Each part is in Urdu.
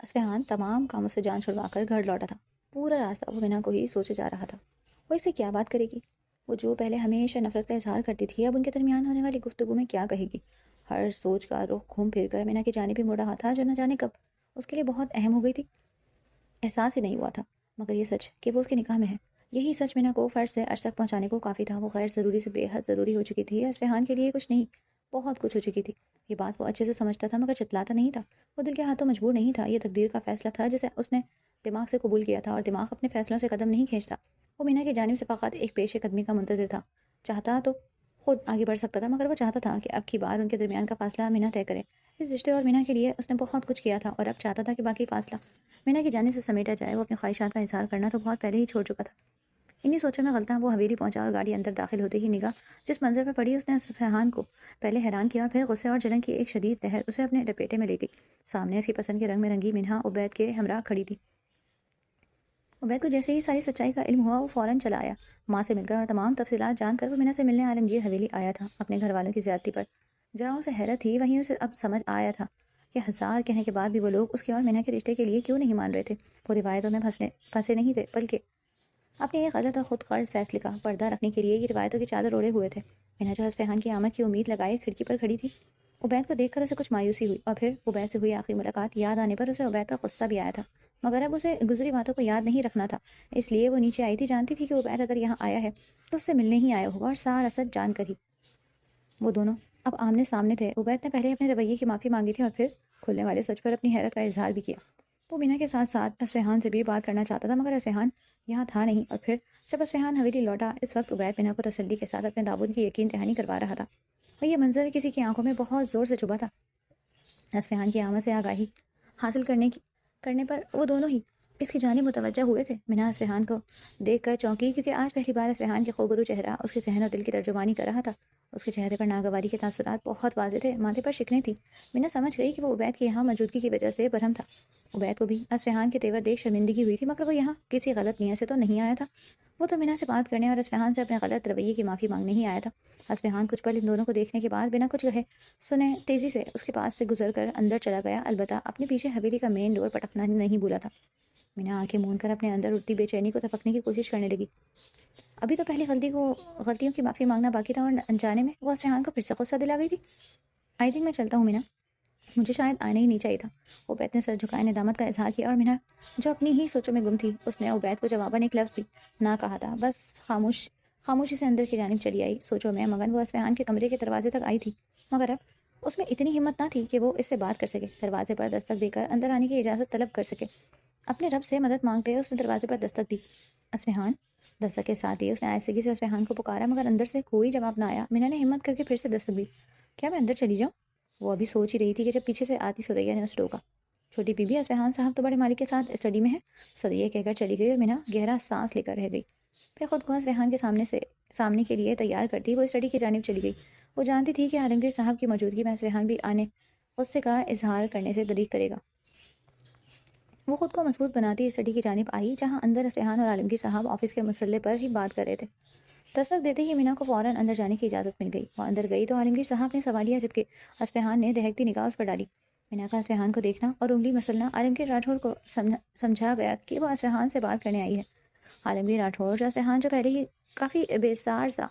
اصفہان تمام کاموں سے جان چھڑوا کر گھر لوٹا تھا۔ پورا راستہ وہ مینا کو ہی سوچے جا رہا تھا، وہ اس سے کیا بات کرے گی؟ وہ جو پہلے ہمیشہ نفرت کا اظہار کرتی تھی اب ان کے درمیان ہونے والی گفتگو میں کیا کہے گی؟ ہر سوچ کا رخ گھوم پھر کر مینا کی جانب ہی مڑ رہا تھا، جو نہ جانے کب اس کے لیے بہت اہم ہو گئی تھی۔ احساس ہی نہیں ہوا تھا، مگر یہ سچ کہ وہ اس کے نکاح میں ہے، یہی سچ مینا کو فرض سے عرش تک پہنچانے کو کافی تھا۔ وہ غیر ضروری سے بے حد ضروری ہو چکی تھی، اصفہان کے لیے کچھ نہیں بہت کچھ ہو چکی تھی۔ یہ بات وہ اچھے سے سمجھتا تھا مگر چتلاتا نہیں تھا۔ وہ دل کے ہاتھوں مجبور نہیں تھا، یہ تقدیر کا فیصلہ تھا جسے اس نے دماغ سے قبول کیا تھا، اور دماغ اپنے فیصلوں سے قدم نہیں کھینچتا۔ وہ مینا کی جانب سے فقط ایک پیش قدمی کا منتظر تھا۔ چاہتا تو خود آگے بڑھ سکتا تھا، مگر وہ چاہتا تھا کہ اب کی بار ان کے درمیان کا فاصلہ مینا طے کرے۔ اس رشتے اور مینا کے لیے اس نے بہت کچھ کیا تھا، اور اب چاہتا تھا کہ باقی فاصلہ مینا کی جانب سے سمیٹا جائے۔ وہ اپنی خواہشات کا اظہار کرنا تو بہت پہلے ہی چھوڑ چکا تھا۔ انہی سوچوں میں غلطاں وہ حویلی پہنچا، اور گاڑی اندر داخل ہوتے ہی نگاہ جس منظر پر پڑی اس نے اصفہان کو پہلے حیران کیا، پھر غصے اور جلن کی ایک شدید لہر اسے اپنے لپیٹے میں لے گئی۔ سامنے اس کی پسند کے رنگ میں رنگی منہا عبید کے ہمراہ کھڑی تھی۔ عبید کو جیسے ہی ساری سچائی کا علم ہوا، وہ فوراً چلا آیا۔ ماں سے مل کر اور تمام تفصیلات جان کر وہ مینا سے ملنے عالمگیر حویلی آیا تھا، اپنے گھر والوں کی زیادتی پر جہاں اسے حیرت تھی وہیں اسے اب سمجھ آیا تھا کہ ہزار کہنے کے بعد بھی وہ لوگ اس کے اور مینا کے رشتے کے لیے کیوں نہیں مان رہے تھے۔ وہ روایتوں میں پھنسے نہیں تھے، بلکہ اپنے ایک غلط اور خود غرض فیصلے کا پردہ رکھنے کے لیے یہ روایتوں کی چادر اوڑے ہوئے تھے۔ مینا جو اصفہان کی آمد کی امید لگائے کھڑکی پر کھڑی تھی، عبید کو دیکھ کر اسے کچھ مایوسی ہوئی، اور پھر عبید سے ہوئی آخری ملاقات یاد آنے پر اسے عبید پر غصہ بھی آیا تھا، مگر اب اسے گزری باتوں کو یاد نہیں رکھنا تھا۔ اس لیے وہ نیچے آئی تھی، جانتی تھی کہ عبید اگر یہاں آیا ہے تو اس سے ملنے ہی آیا ہوگا، اور سارا سچ جان کر ہی۔ وہ دونوں اب آمنے سامنے تھے۔ عبید نے پہلے اپنے رویے کی معافی مانگی تھی، اور پھر کھلنے والے سچ پر اپنی حیرت کا اظہار بھی کیا۔ وہ مینا کے ساتھ ساتھ اصفہان سے بھی بات کرنا چاہتا تھا، مگر اصفہان یہاں تھا نہیں، اور پھر جب اصفہان حویلی لوٹا، اس وقت عبید مینا کو تسلی کے ساتھ اپنے دامن کی یقین دہانی کروا رہا تھا، اور یہ منظر کسی کی آنکھوں میں بہت زور سے چبھا تھا۔ اصفہان کی آمد سے آگاہی حاصل کرنے پر وہ دونوں ہی اس کی جانب متوجہ ہوئے تھے۔ مینا اصفہان کو دیکھ کر چونکی، کیونکہ آج پہلی بار اصفہان کے خوبرو چہرہ اس کے ذہن اور دل کی ترجمانی کر رہا تھا۔ اس کے چہرے پر ناگواری کے تاثرات بہت واضح تھے، ماتھے پر شکنیں تھیں۔ مینا سمجھ گئی کہ وہ عبید کی یہاں موجودگی کی وجہ سے برہم تھا۔ عبید کو بھی اصفہان کے تیور دیکھ شرمندگی ہوئی تھی، مگر وہ یہاں کسی غلط نیت سے تو نہیں آیا تھا۔ وہ تو مینا سے بات کرنے اور اصفہان سے اپنے غلط رویے کی معافی مانگنے ہی آیا تھا۔ اصفہان کچھ پل ان دونوں کو دیکھنے کے بعد بنا کچھ کہے سنے تیزی سے اس کے پاس سے گزر کر اندر چلا گیا، البتہ اپنے پیچھے حویلی کا مین ڈور پٹکنا نہیں بھولا تھا۔ مینا آنکھیں مون کر اپنے اندر اٹھتی بے چینی کو تپکنے کی کوشش کرنے لگی۔ ابھی تو پہلی غلطیوں کی معافی مانگنا باقی تھا، اور انجانے میں وہ اصفہان کو پھر سے غصہ دلا گئی تھی۔ آئی تھنک میں چلتا ہوں مینا، مجھے شاید آنا ہی نہیں چاہیے تھا۔ عبید نے سر جھکائے ندامت کا اظہار کیا، اور مینا جو اپنی ہی سوچوں میں گم تھی، اس نے عبید کو جواباً ایک لفظ بھی نہ کہا تھا، بس خاموشی سے اندر کی جانب چلی آئی۔ سوچوں میں مگن وہ اصفہان کے کمرے کے دروازے تک آئی تھی، مگر اب اس میں اتنی ہمت نہ تھی کہ وہ اس سے بات کر سکے، دروازے پر دستک دے کر اندر آنے کی اجازت طلب کر سکے۔ اپنے رب سے مدد مانگتے اس نے دروازے پر دستک دی۔ اصفہان! دستک کے ساتھ ہی اس نے آہستگی سے اصفہان کو پکارا، مگر اندر سے کوئی جواب نہ آیا۔ مینا نے ہمت کر کے پھر سے دستک دی۔ کیا میں اندر چلی جاؤں؟ وہ ابھی سوچ ہی رہی تھی کہ جب پیچھے سے آتی سوریا نے اسے روکا۔ چھوٹی بی بی، اصفہان صاحب تو بڑے مالک کے ساتھ اسٹڈی میں ہے، سوریا کہہ کر چلی گئی، اور مینا گہرا سانس لے کر رہ گئی۔ پھر خود کو اصفہان کے سامنے کے لیے تیار کرتی وہ اسٹڈی کی جانب چلی گئی۔ وہ جانتی تھی کہ عالمگیر صاحب کی موجودگی میں اصفہان بھی آنے غصے کا اظہار کرنے سے دریغ کرے گا۔ وہ خود کو مضبوط بناتی اسٹڈی کی جانب آئی، جہاں اندر اصفہان اور عالمگیر صاحب آفس کے مسئلے پر ہی بات کر رہے تھے۔ دستک دیتے ہی مینا کو فوراً اندر جانے کی اجازت مل گئی۔ وہ اندر گئی تو عالمگیر صاحب نے سوالیہ جبکہ اصفہان نے دہکتی نگاہ اس پر ڈالی۔ مینا کا اصفہان کو دیکھنا اور انگلی مسلنا عالمگیر راٹھور کو سمجھا گیا کہ وہ اصفہان سے بات کرنے آئی ہے۔ عالمگیر راٹھور جو اصفہان جو پہلے ہی کافی بیزار سا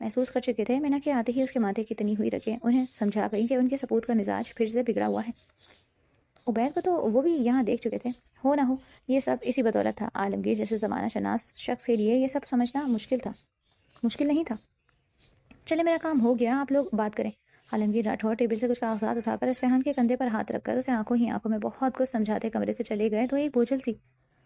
محسوس کر چکے تھے، مینا کے آتے ہی اس کے ماتھے کی تنی ہوئی رکھے انہیں سمجھا گئی کہ ان کے سپوت کا مزاج پھر سے بگڑا ہوا ہے۔ عبید کو تو وہ بھی یہاں دیکھ چکے تھے، ہو نہ ہو یہ سب اسی بدولت تھا۔ عالمگیر جیسے زمانہ شناس شخص کے لیے یہ سب سمجھنا مشکل نہیں تھا۔ چلے میرا کام ہو گیا، آپ لوگ بات کریں۔ عالمگیر راٹھور ٹیبل سے کچھ کاغذات اٹھا کر اصفہان کے کندھے پر ہاتھ رکھ کر اسے آنکھوں میں بہت کچھ سمجھاتے کمرے سے چلے گئے تو ایک بوجھل سی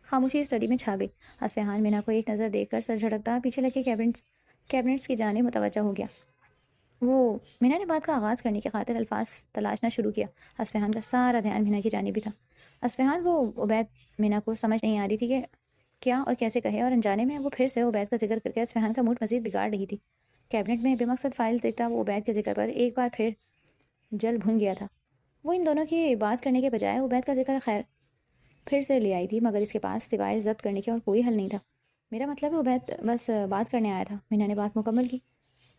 خاموشی اسٹڈی میں چھا گئی۔ اصفہان مینا کو ایک نظر دیکھ کر سر جھٹکتا پیچھے لگے کیبنٹس کی جانب متوجہ ہو گیا۔ وہ مینا نے بات کا آغاز کرنے کی خاطر الفاظ تلاشنا شروع کیا۔ اصفہان کا سارا دھیان مینا کی جانب بھی تھا۔ اصفہان وہ عبید مینا کو سمجھ نہیں آ رہی تھی کہ کیا اور کیسے کہے، اور انجانے میں وہ پھر سے عبید کا ذکر کر کے اصفہان کا موڈ مزید بگاڑ رہی تھی۔ کیبنٹ میں بے مقصد فائل دیکھتا وہ عبید کے ذکر پر ایک بار پھر جل بھن گیا تھا۔ وہ ان دونوں کی بات کرنے کے بجائے عبید کا ذکر خیر پھر سے لے آئی تھی، مگر اس کے پاس سوائے ضبط کرنے کے اور کوئی حل نہیں تھا۔ میرا مطلب ہے عبید بس بات کرنے آیا تھا۔ مینا نے بات مکمل کی۔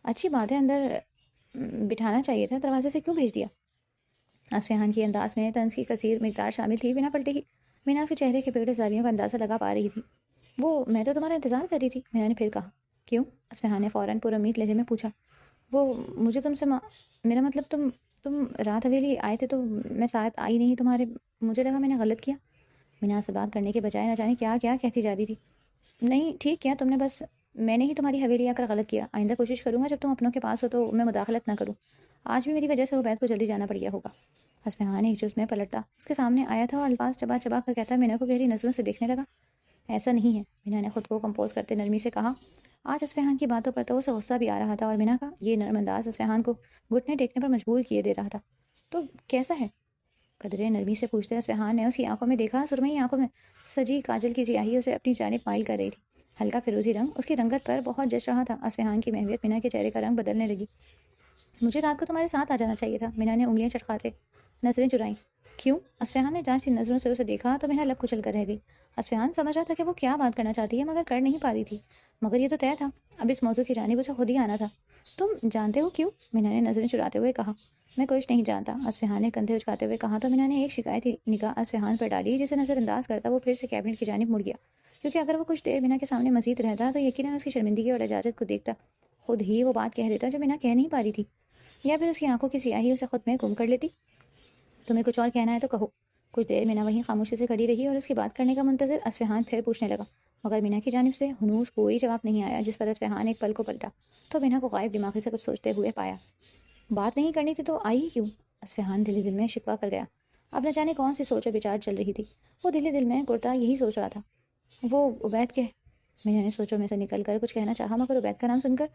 اچھی بات ہے، اندر بٹھانا چاہیے تھا، دروازے سے کیوں بھیج دیا؟ اصفہان کے انداز میں طنز کی کثیر مقدار شامل تھی۔ بنا پلٹے ہی مینا اس کے چہرے کے بگڑے زاویوں کا اندازہ لگا پا رہی تھی۔ وہ میں تو تمہارا انتظار کر رہی تھی، مینا نے پھر کہا۔ کیوں؟ اصفہان نے فوراً پر امید لہجے میں پوچھا۔ وہ مجھے تم سے میرا مطلب تم رات حویلی آئے تھے تو میں ساتھ آئی نہیں تمہارے، مجھے لگا میں نے غلط کیا۔ مینا سے بات کرنے کے بجائے نہ جانے کیا کیا کہتی جا رہی تھی۔ نہیں ٹھیک کیا تم نے، بس میں نے ہی تمہاری حویلی آ کر غلط کیا۔ آئندہ کوشش کروں گا جب تم اپنوں کے پاس ہو تو میں مداخلت نہ کروں۔ آج بھی میری وجہ سے عبید کو جلدی جانا پڑ گیا ہوگا۔ اصفہان ایک جز میں پلٹتا اس کے سامنے آیا تھا اور الفاظ چبا چبا کر کہتا مینا کو گہری نظروں سے دیکھنے لگا۔ ایسا نہیں ہے، مینا نے خود کو کمپوز کرتے نرمی سے کہا۔ آج اصفہان کی باتوں پر تو اسے غصہ بھی آ رہا تھا اور مینا کا یہ نرم انداز اصفہان کو گھٹنے ٹیکنے پر مجبور کیے دے رہا تھا۔ تو کیسا ہے؟ قدرے نرمی سے پوچھتے اصفہان نے اس کی آنکھوں میں دیکھا۔ سرمئی آنکھوں میں سجی کاجل کی سیاہی اسے اپنی جانب مائل کر رہی تھی۔ ہلکا فیروزی رنگ اس کی رنگت پر بہت جچ رہا تھا۔ اصفہان کی محویت مینا کے چہرے کا رنگ بدلنے لگی۔ مجھے رات کو تمہارے ساتھ آ جانا چاہیے تھا، مینا نے انگلیاں چٹکاتے نظریں چرائیں۔ کیوں؟ اصفہان نے جانچ نظروں سے اسے دیکھا تو مینا لب کچل کر رہ گئی۔ اصفہان سمجھ رہا تھا کہ وہ کیا بات کرنا چاہتی ہے مگر کر نہیں پا رہی تھی۔ مگر یہ تو طے تھا، اب اس موضوع کی جانب اسے خود ہی آنا تھا۔ تم جانتے ہو کیوں؟ مینا نے نظریں چراتے ہوئے کہا۔ میں کچھ نہیں جانتا، اصفہان نے کندھے اچکاتے ہوئے کہا تو مینا نے ایک شکایتی نگاہ اصفہان پر ڈالی جسے نظر انداز کرتا وہ پھر سے کیبنٹ کی جانب مڑ گیا، کیونکہ اگر وہ کچھ دیر مینا کے سامنے مزید رہتا تو یقیناً اس کی شرمندگی اور اجازت کو دیکھتا خود ہی وہ بات کہہ دیتا جو مینا کہہ نہیں پا رہی تھی، یا پھر اس کی آنکھوں کی سیاہی اسے خود میں گم کر لیتی۔ تمہیں کچھ اور کہنا ہے تو کہو۔ کچھ دیر مینا وہیں خاموشی سے کھڑی رہی اور اس کی بات کرنے کا منتظر اصفہان پھر پوچھنے لگا، مگر مینا کی جانب سے ہنوز کوئی جواب نہیں آیا، جس پر اصفہان ایک پل کو پلٹا تو مینا کو غائب دماغی سے کچھ سوچتے ہوئے پایا۔ بات نہیں کرنی تھی تو آئی ہی کیوں؟ اصفہان دل ہی دل میں شکوہ کر گیا۔ اب نہ جانے کون سی سوچ و بچار چل رہی تھی، وہ دل ہی دل میں کرتا یہی سوچ رہا تھا۔ وہ عبید کے مینا نے سوچوں میں سے نکل کر کچھ کہنا چاہا مگر عبید کا نام سن کر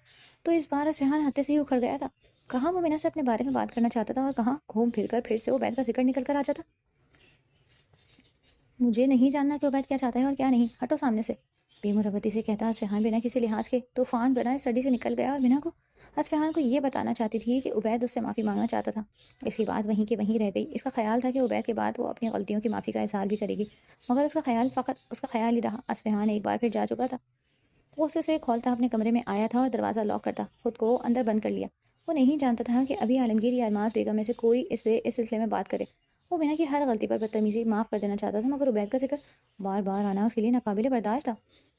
تو اس بار اصفہان ہتے سے ہی اکھڑ گیا تھا۔ کہاں وہ مینا سے اپنے بارے میں بات کرنا چاہتا تھا اور کہاں گھوم پھر کر پھر سے عبید کا ذکر نکل کر آ جاتا۔ مجھے نہیں جاننا کہ عبید کیا چاہتا ہے اور کیا نہیں، ہٹو سامنے سے، بے مروتی سے کہتا اصفہان بنا کسی لحاظ کے طوفان بنا اسٹڈی سے نکل گیا اور مینا کو اصفہان کو یہ بتانا چاہتی تھی کہ عبید اس سے معافی مانگنا چاہتا تھا۔ اس کی بات وہیں کے وہیں رہ گئی۔ اس کا خیال تھا کہ عبید کے بعد وہ اپنی غلطیوں کی معافی کا اظہار بھی کرے گی، مگر اس کا خیال فقط اس کا خیال ہی رہا۔ اصفہان ایک بار پھر جا چکا تھا۔ وہ غصے سے کھولتا اپنے کمرے میں آیا تھا اور دروازہ لاک کرتا خود کو اندر بند کر لیا۔ وہ نہیں جانتا تھا کہ ابھی عالمگیر یا الماس بیگم میں سے کوئی اس سلسلے میں بات کرے۔ وہ مینا کی ہر غلطی پر بدتمیزی معاف کر دینا چاہتا تھا مگر عبید کا ذکر بار بار آنا اس کے لیے ناقابل برداشت تھا۔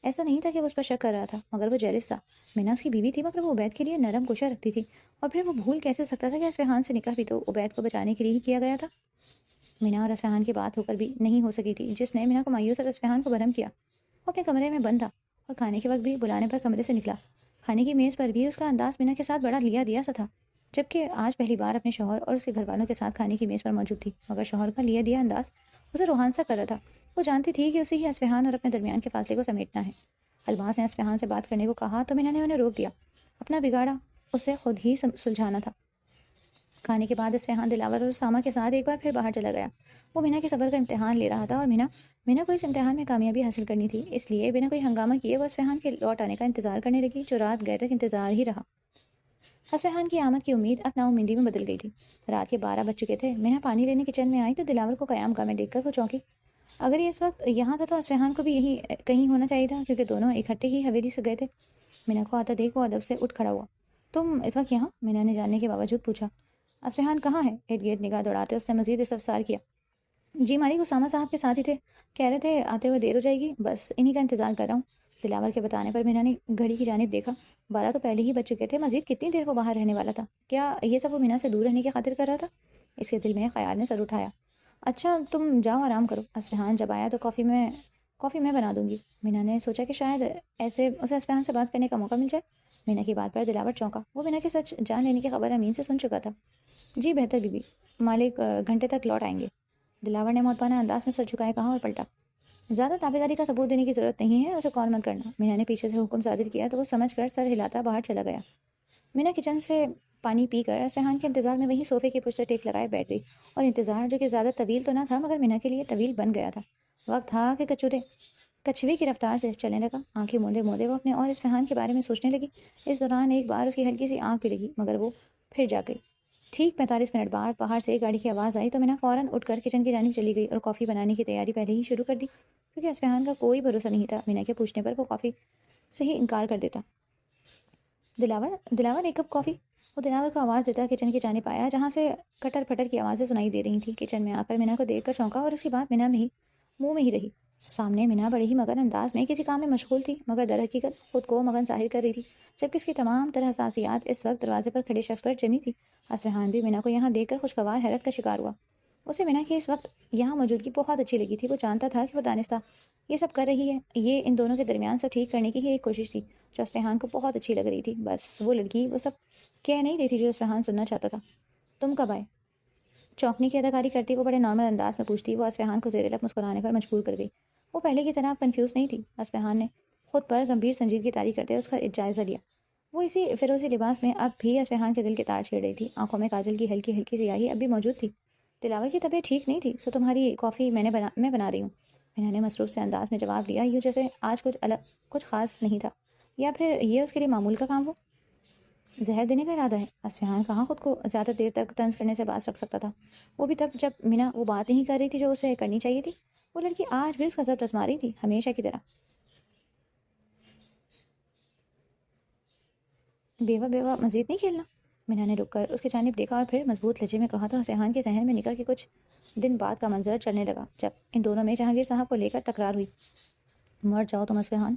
ایسا نہیں تھا کہ وہ اس پر شک کر رہا تھا مگر وہ جیلس تھا۔ مینا اس کی بیوی تھی مگر وہ عبید کے لیے نرم گوشہ رکھتی تھی، اور پھر وہ بھول کیسے سکتا تھا کہ اصفہان سے نکاح بھی تو عبید کو بچانے کے لیے ہی کیا گیا تھا۔ مینا اور اصفہان کی بات ہو کر بھی نہیں ہو سکی تھی، جس نے مینا کو مایوس اور اصفہان کو برہم کیا۔ وہ اپنے کمرے میں بند تھا اور کھانے کے وقت بھی بلانے پر کمرے سے نکلا۔ کھانے کی میز پر بھی اس کا انداز مینا کے ساتھ بڑا لیا دیا سا تھا، جبکہ آج پہلی بار اپنے شوہر اور اس کے گھر والوں کے ساتھ کھانے کی میز پر موجود تھی، مگر شوہر کا لیا دیا انداز اسے روحان سا کر رہا تھا۔ وہ جانتی تھی کہ اسے ہی اصفہان اور اپنے درمیان کے فاصلے کو سمیٹنا ہے۔ الماس نے اصفہان سے بات کرنے کو کہا تو مینا نے انہیں روک دیا۔ اپنا بگاڑا اسے خود ہی سلجھانا تھا۔ کھانے کے بعد اصفہان دلاور اور اسامہ کے ساتھ ایک بار پھر باہر چلا گیا۔ وہ مینا کے صبر کا امتحان لے رہا تھا اور مینا کو اس امتحان میں کامیابی حاصل کرنی تھی، اس لیے بنا کوئی ہنگامہ کیے وہ اصفہان کے لوٹ آنے کا انتظار کرنے لگی، جو رات گئے تک انتظار ہی رہا۔ اصفہان کی آمد کی امید اب نا امیدی میں بدل گئی تھی۔ رات کے 12 بج چکے تھے۔ مینا پانی لینے کچن میں آئی تو دلاور کو قیام گاہ میں دیکھ کر وہ چونکی۔ اگر یہ اس وقت یہاں تھا تو اصفہان کو بھی یہی کہیں ہونا چاہیے تھا، کیونکہ دونوں اکٹھے ہی حویلی سے گئے تھے۔ مینا کو آتا دیکھ وہ ادب سے اٹھ کھڑا ہوا۔ تم اس وقت یہاں؟ مینا نے جاننے کے باوجود پوچھا۔ اصفہان کہاں ہے؟ ارد گرد نگاہ دوڑاتے اس نے مزید استفسار کیا۔ جی مالک اسامہ صاحب کے ساتھ ہی تھے، کہہ رہے تھے آتے ہوئے دیر ہو جائے گی، بس انہی کا انتظار کر رہا ہوں۔ دلاور کے بتانے پر مینا نے گھڑی کی جانب دیکھا۔ 12 تو پہلے ہی بج چکے تھے، مزید کتنی دیر وہ باہر رہنے والا تھا؟ کیا یہ سب وہ مینا سے دور رہنے کی خاطر کر رہا تھا؟ اس کے دل میں خیال نے سر اٹھایا۔ اچھا تم جاؤ آرام کرو، اصفہان جب آیا تو کافی میں بنا دوں گی۔ مینا نے سوچا کہ شاید ایسے اسے اصفہان سے بات کرنے کا موقع مل جائے۔ مینا کی بات پر دلاور چونکا۔ وہ مینا کے سچ جان لینے کی خبر امین سے سن چکا تھا۔ جی بہتر بی بی، مالک گھنٹے تک لوٹ آئیں گے، دلاور نے محتاطانہ انداز میں سر جھکائے کہا اور پلٹا۔ زیادہ تابعداری کا ثبوت دینے کی ضرورت نہیں ہے، اسے کال مت کرنا۔ مینا نے پیچھے سے حکم صادر کیا تو وہ سمجھ کر سر ہلاتا باہر چلا گیا۔ مینا کچن سے پانی پی کر اصفہان کے انتظار میں وہیں صوفے کی پشت ٹیک لگائے بیٹھ گئی، اور انتظار جو کہ زیادہ طویل تو نہ تھا مگر مینا کے لیے طویل بن گیا تھا۔ وقت تھا کہ کچھوے کی رفتار سے چلنے لگا۔ آنکھیں موندے موندے وہ اپنے اور اصفہان کے بارے میں سوچنے لگی۔ اس دوران ایک بار اس کی ہلکی سی آنکھ بھی لگی مگر وہ پھر جا گئی۔ ٹھیک 45 منٹ بعد باہر سے ایک گاڑی کی آواز آئی تو مینا فوراً اٹھ کر کچن کی جانب چلی گئی اور کافی بنانے کی تیاری پہلے ہی شروع کر دی، کیونکہ اصفہان کا کوئی بھروسہ نہیں تھا مینا کے پوچھنے پر وہ کافی سے ہی انکار کر دیتا۔ دلاور ایک کپ کافی؟ وہ دلاور کو آواز دیتا کچن کی جانب آیا جہاں سے کٹر پھٹر کی آوازیں سنائی دے رہی تھیں۔ کچن میں آ کر مینا کو دیکھ کر چونکا اور اس کی بات مینا میں ہی منہ میں ہی رہی۔ سامنے مینا بڑے ہی مگن انداز میں کسی کام میں مشغول تھی، مگر در حقیقت خود کو مگن ظاہر کر رہی تھی، جبکہ اس کی تمام طرح حساسیات اس وقت دروازے پر کھڑے شخص پر جمی تھی۔ اصفہان بھی مینا کو یہاں دیکھ کر خوشگوار حیرت کا شکار ہوا۔ اسے مینا کی اس وقت یہاں موجودگی بہت اچھی لگی تھی۔ وہ جانتا تھا کہ وہ دانستہ یہ سب کر رہی ہے، یہ ان دونوں کے درمیان سب ٹھیک کرنے کی ہی ایک کوشش تھی جو اصفہان کو بہت اچھی لگ رہی تھی۔ بس وہ لڑکی وہ سب کہہ نہیں رہی تھی جو اصفہان سننا چاہتا تھا۔ تم کب آئے؟ چونکنے کی اداکاری کرتی وہ بڑے نارمل انداز میں پوچھتی۔ وہ اصفہان کو زیر لب مسکرانے پر مجبور کر گئی۔ وہ پہلے کی طرح کنفیوز نہیں تھی۔ اصفہان نے خود پر گمبھیر سنجیدگی طاری کرتے اس کا جائزہ لیا۔ وہ اسی فیروزی لباس میں اب بھی اصفہان کے دل کے تار چھیڑ رہی تھی۔ آنکھوں میں کاجل کی ہلکی ہلکی سیاہی اب بھی موجود تھی۔ دلاور کی طبیعت ٹھیک نہیں تھی، سو تمہاری کافی میں بنا رہی ہوں، مینا نے مصروف سے انداز میں جواب دیا، یوں جیسے آج کچھ خاص نہیں تھا، یا پھر یہ اس کے لیے معمول کا کام ہو۔ زہر دینے کا ارادہ ہے؟ اصفہان کہاں خود کو زیادہ دیر تک طنز کرنے سے باز رکھ سکتا تھا، وہ بھی تب جب مینا وہ بات نہیں کر رہی تھی جو اسے کرنی چاہیے تھی۔ وہ لڑکی آج بھی اس کا ضبط آزما رہی تھی، ہمیشہ کی طرح۔ بیوہ بیوہ مزید نہیں کھیلنا؟ مینا نے رک کر اس کی جانب دیکھا اور پھر مضبوط لہجے میں کہا تو اصفہان کے ذہن میں نکاح کے کچھ دن بعد کا منظر چڑھنے لگا جب ان دونوں میں جہانگیر صاحب کو لے کر تکرار ہوئی۔ مر جاؤ تم اصفہان،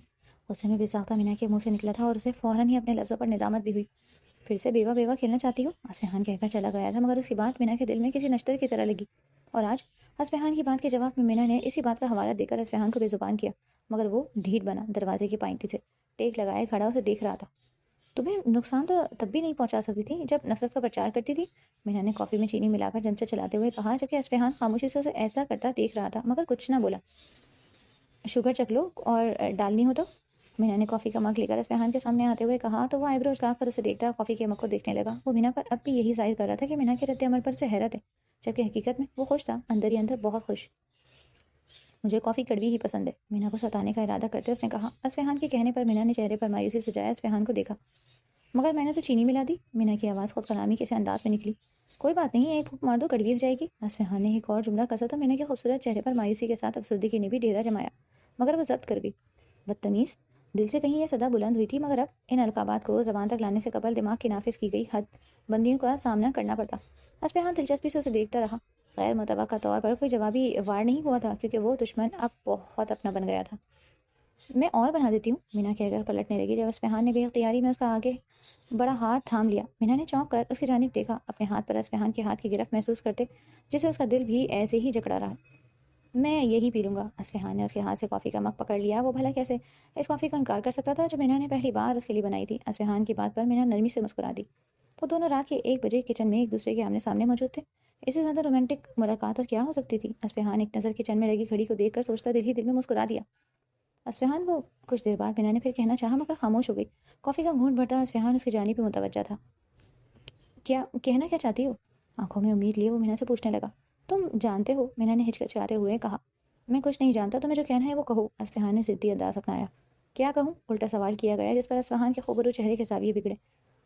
غصے میں بے ساختہ مینا کے منہ سے نکلا تھا اور اسے فوراً ہی اپنے لفظوں پر ندامت بھی ہوئی۔ پھر سے بیوہ بیوہ کھیلنا چاہتی ہو؟ اصفہان کہہ کر چلا گیا تھا، مگر اس کی بات مینا کے دل میں کسی نشتر کی طرح لگی، اور آج اصفہان کی بات کے جواب میں مینا نے اسی بات کا حوالہ دے کر اصفہان کو بے زبان کیا، مگر وہ ڈھیٹ بنا دروازے کی پائنتی سے ٹیک لگائے کھڑا اسے دیکھ رہا تھا۔ تمہیں نقصان تو تب بھی نہیں پہنچا سکتی تھی جب نفرت کا پرچار کرتی تھی، مینا نے کافی میں چینی ملا کر چمچہ چلاتے ہوئے کہا، جبکہ اصفہان خاموشی سے اسے ایسا کرتا دیکھ رہا تھا مگر کچھ نہ بولا۔ شوگر چکھ لو اور ڈالنی ہو تو؟ مینا نے کافی کا مگ لے کر اصفہان کے سامنے آتے ہوئے کہا تو وہ آئی برو اٹھا کر اسے دیکھتا کافی کے مگ کو دیکھنے لگا۔ وہ مینا پر اب بھی یہی ظاہر کر رہا تھا کہ مینا کے رد عمل پر اسے حیرت ہے، جبکہ حقیقت میں وہ خوش تھا، اندر ہی اندر بہت خوش۔ مجھے کافی کڑوی ہی پسند ہے، مینا کو ستانے کا ارادہ کرتے اس نے کہا۔ اصفہان کے کہنے پر مینا نے چہرے پر مایوسی سجایا اصفہان کو دیکھا۔ مگر میں نے تو چینی ملا دی، مینا کی آواز خود کلامی کے سے انداز میں نکلی۔ کوئی بات نہیں، ایک پھونک مار دو کڑوی ہو جائے گی۔ اصفہان نے ایک اور جملہ کسا تو مینا کے خوبصورت چہرے پر مایوسی کے ساتھ افسردگی نے بھی ڈیرا جمایا، مگر وہ ضبط کر گئی۔ بدتمیز! دل سے کہیں یہ صدا بلند ہوئی تھی، مگر اب ان القابات کو زبان تک لانے سے قبل دماغ کی نافذ کی گئی حد بندیوں کا سامنا کرنا پڑتا۔ اصفہان دلچسپی سے اسے دیکھتا رہا۔ غیر متوقع طور پر کوئی جوابی وار نہیں ہوا تھا کیونکہ وہ دشمن اب بہت اپنا بن گیا تھا۔ میں اور بنا دیتی ہوں، مینا کہہ کر پلٹنے لگی جب اصفہان نے بے اختیاری میں اس کا آگے بڑا ہاتھ تھام لیا۔ مینا نے چونک کر اس کی جانب دیکھا، اپنے ہاتھ پر اصفہان کے ہاتھ کی گرفت محسوس کرتے جسے اس کا دل بھی ایسے ہی جکڑا رہا۔ میں یہی پی لوں گا۔ اصفہان نے اس کے ہاتھ سے کافی کا مگ پکڑ لیا۔ وہ بھلا کیسے اس کافی کو انکار کر سکتا تھا جو مینا نے پہلی بار اس کے لیے بنائی تھی۔ اصفہان کی بات پر مینا نرمی سے مسکرا دی۔ وہ دونوں رات کے 1 بجے کچن میں ایک دوسرے کے آمنے سامنے موجود تھے۔ اس سے زیادہ رومانٹک ملاقات اور کیا ہو سکتی تھی؟ اصفہان ایک نظر کچن میں لگی گھڑی کو دیکھ کر سوچتا دل ہی دل میں مسکرا دیا۔ اصفہان وہ کچھ دیر بعد مینا نے پھر کہنا چاہا مگر خاموش ہو گئی۔ کافی کا گھونٹ بھرتا اصفہان اس کی جانب پہ متوجہ تھا۔ کیا کہنا کیا چاہتی ہو؟ آنکھوں میں امید لیے وہ مینا سے پوچھنے لگا۔ تم جانتے ہو، مینا نے ہچکچاتے ہوئے کہا۔ میں کچھ نہیں جانتا، تمہیں جو کہنا ہے وہ کہو، اصفہان نے ضدی انداز اپنایا۔ کیا کہوں؟ الٹا سوال کیا گیا جس پر اصفہان کے خوبرو چہرے کے زاویے بگڑے۔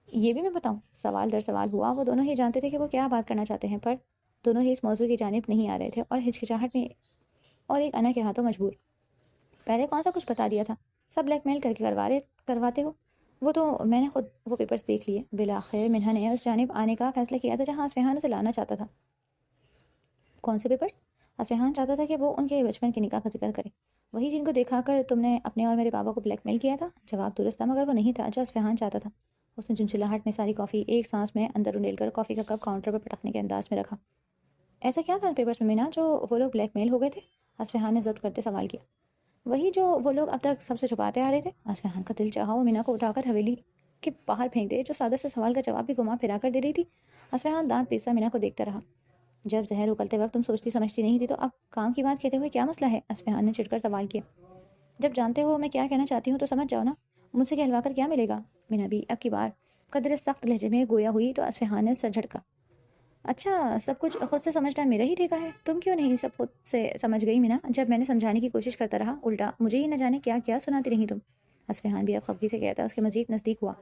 یہ بھی میں بتاؤں؟ سوال در سوال ہوا۔ وہ دونوں ہی جانتے تھے کہ وہ کیا بات کرنا چاہتے ہیں، پر دونوں ہی اس موضوع کی جانب نہیں آ رہے تھے اور ہچکچاہٹ میں اور ایک انا کے ہاتھوں مجبور۔ پہلے کون سا کچھ بتا دیا تھا؟ سب بلیک میل کر کے کرواتے ہو؟ وہ تو میں نے خود وہ پیپرز دیکھ لیے۔ بالآخر منہا نے اس جانب آنے کا فیصلہ کیا تھا جہاں اصفہان اسے لانا چاہتا تھا۔ کون سے پیپرز؟ اصفہان چاہتا تھا کہ وہ ان کے بچپن کے نکاح کا ذکر کرے، وہی جن کو دکھا کر تم نے اپنے اور میرے بابا کو بلیک میل کیا تھا۔ جواب درست تھا مگر وہ نہیں تھا جو اصفہان چاہتا تھا۔ اس نے چنچلاہٹ میں ساری کافی ایک سانس میں اندر انڈیل کر کافی کا کپ کاؤنٹر پر پٹکنے کے انداز میں رکھا۔ ایسا کیا تھا پیپرز میں مینا جو وہ لوگ بلیک میل ہو گئے تھے؟ اصفہان نے ضبط کرتے سوال کیا۔ وہی جو وہ لوگ اب تک سب سے چھپاتے آ رہے تھے۔ اصفہان کا دل چاہا وہ مینا کو اٹھا کر حویلی کے باہر پھینک دے جو سادہ سے سوال کا جواب بھی گھما پھرا کر دے رہی تھی۔ اصفہان دانت پیستا مینا کو دیکھتا رہا۔ جب زہر اگلتے وقت تم سوچتی سمجھتی نہیں تھی تو اب کام کی بات کہتے ہوئے کیا مسئلہ ہے؟ اصفہان نے چڑھ کر سوال کیا۔ جب جانتے ہو میں کیا کہنا چاہتی ہوں تو سمجھ جاؤ نا، مجھ سے کہلوا کر کیا ملے گا؟ مینا بھی اب کی بار قدر سخت لہجے میں گویا ہوئی تو اصفہان نے سر جھٹکا۔ اچھا، سب کچھ خود سے سمجھنا میرا ہی ٹھیکا ہے؟ تم کیوں نہیں سب خود سے سمجھ گئی مینا؟ جب میں نے سمجھانے کی کوشش کرتا رہا الٹا مجھے ہی نہ جانے کیا کیا سناتی رہی تم۔ اصفہان بھی اب خفگی سے کہتا اس کے مزید نزدیک ہوا۔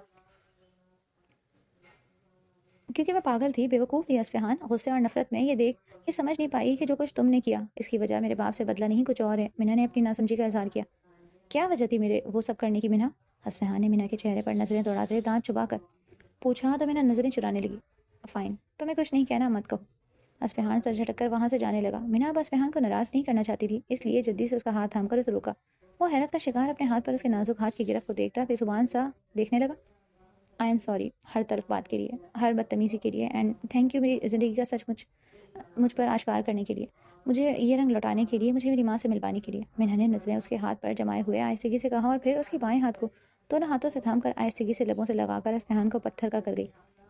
کیونکہ میں پاگل تھی، بیوقوف تھی اصفہان، غصے اور نفرت میں یہ سمجھ نہیں پائی کہ جو کچھ تم نے کیا اس کی وجہ میرے باپ سے بدلہ نہیں کچھ اور ہے۔ مینا نے اپنی ناسمجھی کا اظہار کیا۔ کیا وجہ تھی میرے وہ سب کرنے کی مینا؟ اصفہان نے مینا کے چہرے پر نظریں دوڑاتے دانت چبا کر۔ پوچھا تو مینا نظریں چرانے لگی۔ فائن، تمہیں کچھ نہیں کہنا مت کہو۔ اصفہان سر جھٹک کر وہاں سے جانے لگا۔ مینا اب اصفہان کو ناراض نہیں کرنا چاہتی تھی، اس لیے جلدی سے اس کا ہاتھ تھام کر اسے روکا۔ وہ حیرت کا شکار اپنے ہاتھ پر اس کے نازک ہاتھ کی گرفت کو دیکھتا بے زبان سا دیکھنے لگا۔ آئی ایم سوری ہر تلخ بات کے لیے، ہر بدتمیزی کے لیے، اینڈ تھینک یو میری زندگی کا سچ مجھ پر آشکار کرنے کے لیے، مجھے یہ رنگ لوٹانے کے لیے، مجھے میری ماں سے ملوانے کے لیے۔ مینا نے نظریں اس کے ہاتھ پر جمائے ہوئے آہستگی سے کہا اور پھر اس کے بائیں ہاتھ کو دونوں ہاتھوں سے تھام کر آہستگی سے لبوں سے لگا کر اصفہان کو پتھر کا کر گئی۔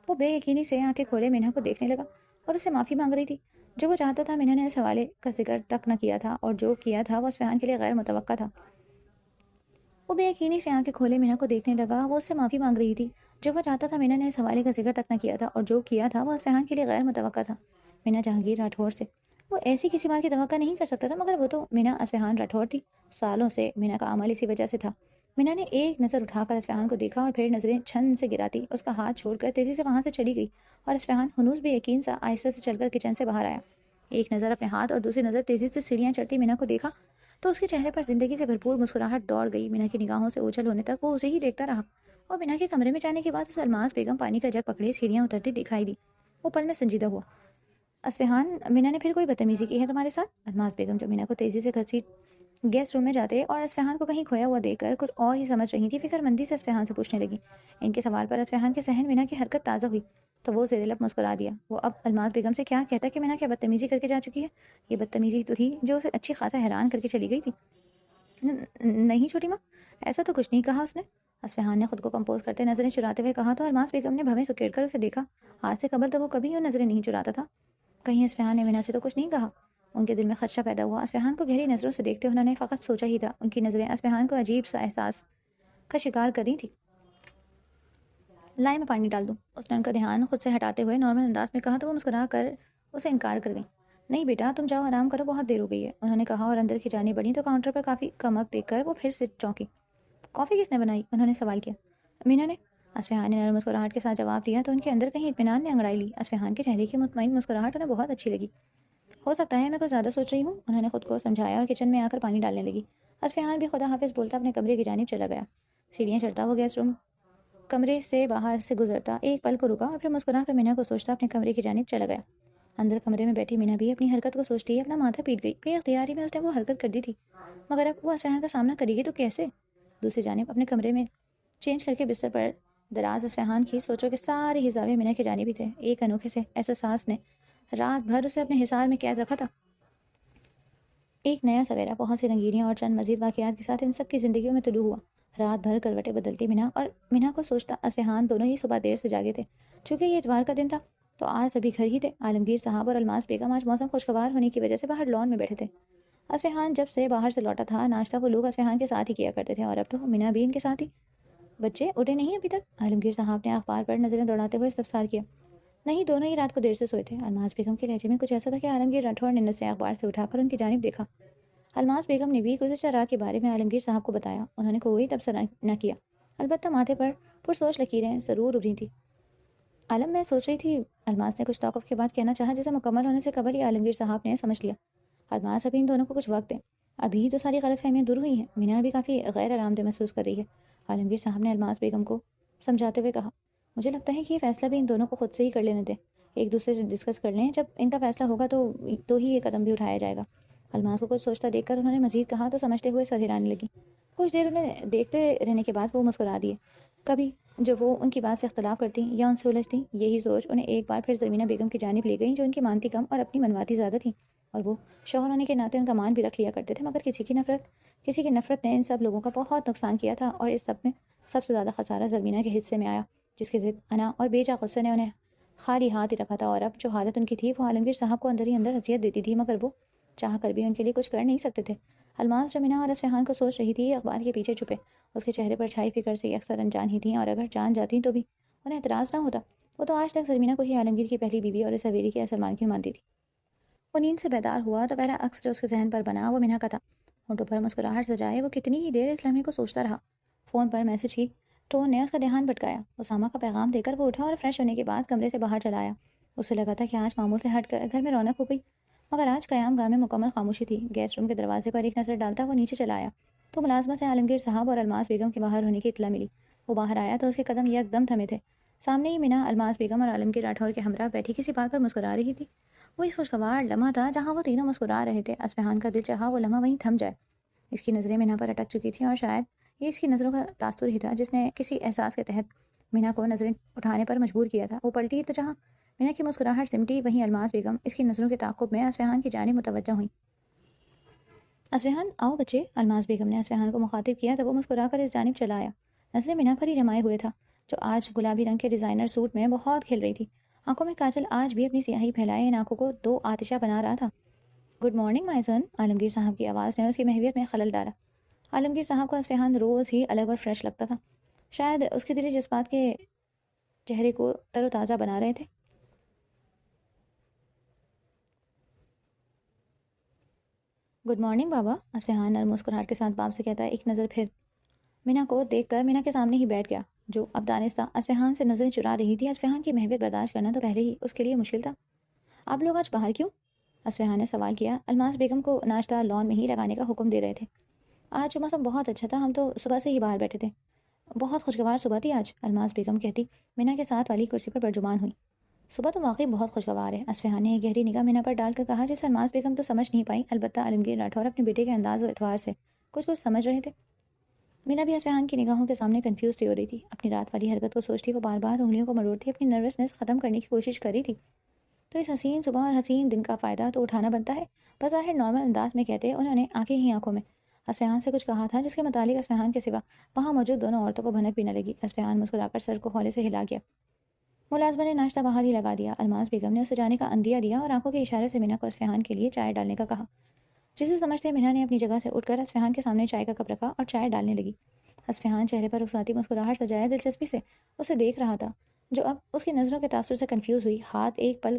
وہ بے یقینی سے آنکھیں کھولے مینا کو دیکھنے لگا اور اس سے معافی مانگ رہی تھی۔ جو وہ چاہتا تھا مینا نے اس حوالے کا ذکر تک نہ کیا تھا، اور جو کیا تھا وہ اصفہان کے لیے غیر متوقع تھا۔ وہ بے یقینی سے آنکھیں کھولے مینا کو دیکھنے لگا۔ وہ اس سے معافی مانگ رہی تھی۔ جو وہ چاہتا تھا مینا نے اس حوالے کا ذکر تک نہ کیا تھا، اور جو کیا تھا وہ اصفہان کے لیے غیر متوقع تھا۔ مینا جہانگیر راٹھور سے وہ ایسی کسی بات کی توقع نہیں کر سکتا تھا، مگر وہ تو مینا اصفہان راٹھور تھی۔ سالوں سے مینا کا عمل اسی وجہ سے تھا۔ مینا نے ایک نظر اٹھا کر اصفہان کو دیکھا اور پھر نظریں چھن سے گراتی اس کا ہاتھ چھوڑ کر تیزی سے وہاں سے چلی گئی، اور اصفہان ہنوز بے یقین سا آہستہ سے چل کر کچن سے باہر آیا۔ ایک نظر اپنے ہاتھ اور دوسری نظر تیزی سے سیڑھیاں چڑھتی مینا کو دیکھا تو اس کے چہرے پر زندگی سے بھرپور مسکراہٹ دوڑ گئی۔ مینا کی نگاہوں سے اوجھل ہونے تک وہ اسے ہی دیکھتا رہا، اور مینا کے کمرے میں جانے کے بعد اسے الماس بیگم پانی کا جگ پکڑے سیڑھیاں اترتی دکھائی دی۔ وہ پل میں سنجیدہ ہوا۔ اصفہان، مینا نے پھر کوئی بدتمیزی کی ہے تمہارے ساتھ؟ الماس بیگم، جو مینا کو تیزی سے گھسیٹ گیسٹ روم میں جاتے اور اصفہان کو کہیں کھویا ہوا دیکھ کر کچھ اور ہی سمجھ رہی تھی، فکر مندی سے اصفہان سے پوچھنے لگی۔ ان کے سوال پر اصفہان کے ذہن مینا کی حرکت تازہ ہوئی تو وہ زیر لب مسکرا دیا۔ وہ اب الماس بیگم سے کیا کہتا کہ مینا کیا بدتمیزی کر کے جا چکی ہے؟ یہ بدتمیزی تو تھی جو اسے اچھی خاصا حیران کر کے چلی گئی تھی۔ نہیں چھوٹی ماں، ایسا تو کچھ نہیں کہا اس نے، اصفہان نے خود کو کمپوز کرتے نظریں چراتے ہوئے کہا تو الماس بیگم نے بھویں سکیڑ کر اسے دیکھا۔ آج سے قبل تو وہ کبھی یوں نظریں نہیں چراتا تھا۔ کہیں اصفہان نے مینا سے تو کچھ نہیں کہا؟ ان کے دل میں خدشہ پیدا ہوا۔ اصفہان کو گہری نظروں سے دیکھتے انہوں نے فقط سوچا ہی تھا۔ ان کی نظریں اصفہان کو عجیب سا احساس کا شکار کر رہی تھی۔ لائے میں پانی ڈال دوں؟ اس نے ان کا دھیان خود سے ہٹاتے ہوئے نارمل انداز میں کہا تو وہ مسکرا کر اسے انکار کر گئی۔ نہیں بیٹا، تم جاؤ آرام کرو، بہت دیر ہو گئی ہے، انہوں نے کہا، اور اندر کی جانب بڑھی تو کاؤنٹر پر کافی کمک دیکھ کر وہ پھر سے چونکی۔ کافی کس نے بنائی؟ انہوں نے سوال کیا۔ مینا نے، اصفہان نے نرم مسکراہٹ کے ساتھ جواب دیا تو ان کے اندر کہیں اطمینان نے انگڑائی لی۔ اصفہان کے چہرے کی مطمئن مسکراہٹ انہیں بہت اچھی لگی۔ ہو سکتا ہے میں کچھ زیادہ سوچ رہی ہوں، انہوں نے خود کو سمجھایا اور کچن میں آ کر پانی ڈالنے لگی۔ اصفہان بھی خدا حافظ بولتا اپنے کمرے کی جانب چلا گیا۔ سیڑھیاں چڑھتا وہ گیسٹ روم کمرے سے باہر سے گزرتا ایک پل کو رکا اور پھر مسکرا کر مینا کو سوچتا اپنے کمرے کی جانب چلا گیا۔ اندر کمرے میں بیٹھی مینا بھی اپنی حرکت کو سوچتی اپنا ماتھا پیٹ گئی۔ بے اختیاری میں اس نے وہ حرکت کر دی تھی، مگر اب وہ اصفہان کا سامنا کرے گی تو کیسے؟ دوسری جانب اپنے کمرے میں چینج کر کے بستر پر دراز اصفہان کی سوچوں کے سارے ہی زاویے مینا کی جانب ہی تھے۔ ایک انوکھے سے احساس نے رات بھر اسے اپنے حصار میں قید رکھا تھا۔ ایک نیا سویرا بہت سی رنگینیاں اور چند مزید واقعات کے ساتھ ان سب کی زندگیوں میں طلوع ہوا۔ رات بھر کروٹیں بدلتی مینا اور مینا کو سوچتا اصفہان دونوں ہی صبح دیر سے جاگے تھے۔ چونکہ یہ اتوار کا دن تھا تو آج سبھی گھر ہی تھے۔ عالمگیر صاحب اور الماس بیگم آج موسم خوشگوار ہونے کی وجہ سے باہر لان میں بیٹھے تھے۔ اصفہان جب سے باہر سے لوٹا تھا ناشتہ وہ لوگ اصفہان کے ساتھ ہی کیا کرتے تھے، اور اب تو مینا بھی ان کے ساتھ ہی۔ بچے اٹھے نہیں ابھی تک؟ عالمگیر صاحب نے اخبار پر نظریں دوڑاتے ہوئے استفسار کیا۔ نہیں، دونوں ہی رات کو دیر سے سوئے تھے۔ الماس بیگم کے لہجے میں کچھ ایسا تھا کہ عالمگیر راٹھور نے نظریں اخبار سے اٹھا کر ان کی جانب دیکھا۔ الماس بیگم نے بھی گزشتہ رات کے بارے میں عالمگیر صاحب کو بتایا۔ انہوں نے کوئی تبصرہ نہ کیا، البتہ ماتھے پر پرسوچ لکیریں ضرور ابھری تھیں۔ عالم، میں سوچ رہی تھی، الماس نے کچھ توقف کے بعد کہنا چاہا جسے مکمل ہونے سے قبل ہی عالمگیر صاحب نے سمجھ لیا۔ الماس، ابھی ان دونوں کو کچھ وقت دیں، ابھی تو ساری غلط فہمیاں دور ہوئی ہیں۔ مینا ابھی کافی غیر آرام دہ محسوس کر رہی ہے، عالمگیر صاحب نے الماس بیگم کو سمجھاتے ہوئے کہا۔ مجھے لگتا ہے کہ یہ فیصلہ بھی ان دونوں کو خود سے ہی کر لینے دیں، ایک دوسرے سے ڈسکس کر لیں، جب ان کا فیصلہ ہوگا تو ہی یہ قدم بھی اٹھایا جائے گا۔ الماس کو کچھ سوچتا دیکھ کر انہوں نے مزید کہا تو سمجھتے ہوئے سر ہلانے لگی۔ کچھ دیر انہیں دیکھتے رہنے کے بعد وہ مسکرا دیے۔ کبھی جو وہ ان کی بات سے اختلاف کرتی یا ان سے الجھتی، یہی سوچ انہیں ایک بار پھر زمینہ بیگم کی جانب لے گئی، جو ان کی مانتی کم اور اپنی منواتی زیادہ تھی، اور وہ شوہر ہونے کے ناطے ان کا مان بھی رکھ لیا کرتے تھے، مگر کسی کی نفرت نے ان سب لوگوں کا بہت نقصان کیا تھا، اور اس سب میں سب سے زیادہ خسارہ زمینہ کے حصے میں آیا، جس کے ضد انا اور بیجا غصے نے انہیں خالی ہاتھ ہی رکھا تھا۔ اور اب جو حالت ان کی تھی وہ عالمگیر صاحب کو اندر ہی اندر اذیت دیتی تھی، مگر وہ چاہ کر بھی ان کے لیے کچھ کر نہیں سکتے تھے۔ الماس، جو مینا اور اصفہان کو سوچ رہی تھی، اخبار کے پیچھے چھپے اس کے چہرے پر چھائی فکر سے اکثر انجان ہی تھیں، اور اگر جان جاتی تو بھی انہیں اعتراض نہ ہوتا۔ وہ تو آج تک زمینہ کو ہی عالمگیر کی پہلی بیوی اور اس حویلی کی اصل مالکن مانتی تھی۔ وہ نیند سے بیدار ہوا تو پہلا عکس جو اس کے ذہن پر بنا وہ مینا کا تھا۔ ہونٹوں پر مسکراہٹ سجائے وہ کتنی ہی دیر اس لمحے کو سوچتا رہا۔ فون پر میسج کی ٹون نے اس کا دھیان بھٹکایا۔ اسامہ کا پیغام دے کر وہ اٹھا اور فریش ہونے کے بعد کمرے سے باہر چلا آیا۔ اسے لگا تھا کہ آج معمول سے ہٹ کر گھر میں رونق ہو گئی، مگر آج قیام گاہ میں مکمل خاموشی تھی۔ گیسٹ روم کے دروازے پر ایک نظر ڈالتا وہ نیچے چلا آیا تو ملازمت سے عالمگیر صاحب اور الماس بیگم کے باہر ہونے کی اطلاع ملی۔ وہ باہر آیا تو اس کے قدم یک دم تھمے تھے۔ سامنے ہی مینا الماس بیگم اور عالمگیر راٹھور کے ہمراہ بیٹھی کسی بات پر مسکرا رہی تھی۔ وہی خوشگوار لمحہ تھا جہاں وہ تینوں مسکرا رہے تھے۔ اصفہان کا دل چاہا وہ لمحہ وہیں تھم جائے۔ اس کی نظریں مینا پر اٹک چکی تھیں اور شاید یہ اس کی نظروں کا تاثر ہی تھا جس نے کسی احساس کے تحت مینا کو نظریں اٹھانے پر مجبور کیا تھا۔ وہ پلٹی تو جہاں مینا کی مسکراہٹ سمٹی وہیں الماس بیگم اس کی نظروں کے تعاقب میں اصفہان کی جانب متوجہ ہوئیں۔ اصفہان آؤ بچے، الماس بیگم نے اصفہان کو مخاطب کیا تو وہ مسکرا کر اس جانب چلا آیا۔ نظریں مینا پر ہی جمائے ہوئے تھا جو آج گلابی رنگ کے ڈیزائنر سوٹ میں بہت کھل رہی تھی۔ آنکھوں میں کاجل آج بھی اپنی سیاہی پھیلائے ان آنکھوں کو دو آتشہ بنا رہا تھا۔ گڈ مارننگ مائی سن، عالمگیر صاحب کی آواز نے اس کی محویت میں خلل ڈالا۔ عالمگیر صاحب کو اصفہان روز ہی الگ اور فریش لگتا تھا۔ شاید اس کے دلی جذبات کے چہرے کو تر و تازہ بنا رہے تھے۔ گڈ مارننگ بابا، اصفہان نرم مسکراہٹ کے ساتھ باپ سے کہتا ہے۔ ایک نظر پھر مینا کو دیکھ کر مینا کے سامنے ہی بیٹھ گیا جو اب دانستہ اصفہان سے نظریں چرا رہی تھی۔ اصفہان کی محویت برداشت کرنا تو پہلے ہی اس کے لیے مشکل تھا۔ آپ لوگ آج باہر کیوں؟ اصفہان نے سوال کیا۔ الماس بیگم کو ناشتہ لان میں ہی لگانے کا حکم دے رہے تھے۔ آج موسم بہت اچھا تھا، ہم تو صبح سے ہی باہر بیٹھے تھے۔ بہت خوشگوار صبح تھی آج، الماس بیگم کہتی مینا کے ساتھ والی کرسی پر برجمان ہوئی۔ صبح تو واقعی بہت خوشگوار ہے، اصفہان نے ایک گہری نگاہ مینا پر ڈال کر کہا جسے الماس بیگم تو سمجھ نہیں پائی، البتہ عالمگیر راٹھور اپنے بیٹے کے انداز و اعتبار سے کچھ سمجھ رہے تھے۔ مینا بھی اصفہان کی نگاہوں کے سامنے کنفیوز سی ہو رہی تھی۔ اپنی رات والی حرکت کو سوچتی وہ بار بار انگلیوں کو مروڑتی اپنی نروسنس ختم کرنے کی کوشش کر رہی تھی۔ تو اس حسین صبح اور حسین دن کا فائدہ تو اٹھانا بنتا ہے، بظاہر نارمل انداز میں کہتے انہوں نے آنکھیں ہی آنکھوں میں اصفہان سے کچھ کہا تھا جس کے متعلق اصفہان کے سوا وہاں موجود دونوں عورتوں کو بھنک بھی نہ لگی۔ اصفہان مسکرا کر سر کو ہولے سے ہلا گیا۔ ملازمہ نے ناشتہ باہر ہی لگا دیا۔ الماس بیگم نے اسے جانے کا اندیا دیا اور آنکھوں کے اشارے سے مینا کو اصفہان کے لیے چائے ڈالنے کا کہا۔ جسے سمجھتے مینا نے اپنی جگہ سے اٹھ کر اصفہان کے سامنے چائے کا کپ رکھا اور چائے ڈالنے لگی۔ اصفہان چہرے پر رخصاتی مسکراہٹ سجائے دلچسپی سے اسے دیکھ رہا تھا جو اب اس کی نظروں کے تاثر سے کنفیوز ہوئی۔ ہاتھ ایک پل